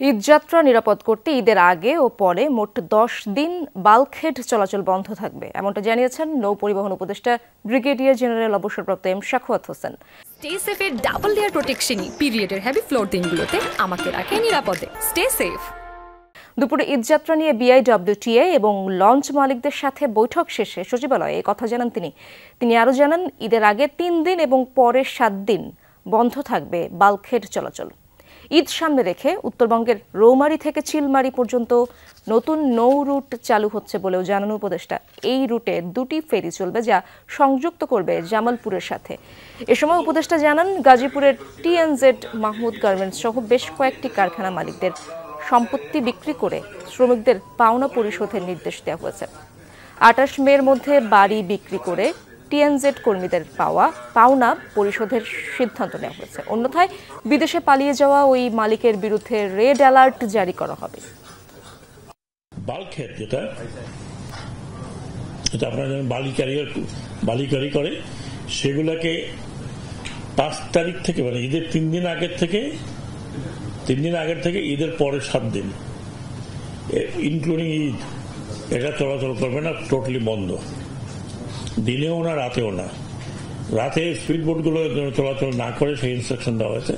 ঈদযাত্রা নিরাপদ করতে ঈদের আগে ও পরে মোট 10 দিন বাল্কহেড চলাচল বন্ধ থাকবে, এমনটা জানিয়েছেন নৌ পরিবহন উপদেষ্টা ব্রিগেডিয়ার জেনারেল অবসরপ্রাপ্ত এম শাখাওয়াত হোসেন। স্টে সেফের ডাবল লেয়ার প্রোটেকশনই পিরিয়ডের হেভি ফ্লোর দিনগুলোতে আমাকে রাখে নিরাপদে। Stay safe. দুপুরে ঈদযাত্রা নিয়ে বিআইডব্লিউটিএ এবং লঞ্চ মালিকদের সাথে বৈঠক শেষে সচিবালয়ে এই কথা জানান তিনি আরও জানান, ঈদের আগে 3 দিন এবং পরে 7 দিন বন্ধ থাকবে বাল্কহেড চলাচল। ঈদ সামনে রেখে উত্তরবঙ্গের রৌমারী থেকে চিলমারী পর্যন্ত নতুন নৌ রুট চালু হচ্ছে বলেও জানান উপদেষ্টা। এই রুটে 2টি ফেরি চলবে, যা সংযুক্ত করবে জামালপুরের সাথে। এ সময় উপদেষ্টা জানান, গাজীপুরের টিএনজেড মাহমুদ গার্মেন্টস সহ বেশ কয়েকটি কারখানা মালিকদের সম্পত্তি বিক্রি করে শ্রমিকদের পাওনা পরিশোধের নির্দেশ দেওয়া হয়েছে। 28 মের মধ্যে বাড়ি বিক্রি করে টিএনজেড কর্মীদের পাওনা পরিশোধের সিদ্ধান্ত নেওয়া হয়েছে। অন্যথায় বিদেশে পালিয়ে যাওয়া ওই মালিকের বিরুদ্ধে রেড অ্যালার্ট জারি করা হবে। বাল্কহেড যেটা আপনারা জানেন বালিকারি করে, সেগুলাকে 5 তারিখ থেকে মানে ঈদের 3 দিন আগের থেকে ঈদের পরে 7 দিন ইনক্লুডিং ঈদ এটা চলাচল করবে না, টোটালি বন্ধ। দিনেও না, রাতেও না। রাতে স্পিড বোটগুলো চলাচল না করে সেই ইনস্ট্রাকশন দেওয়া হয়েছে।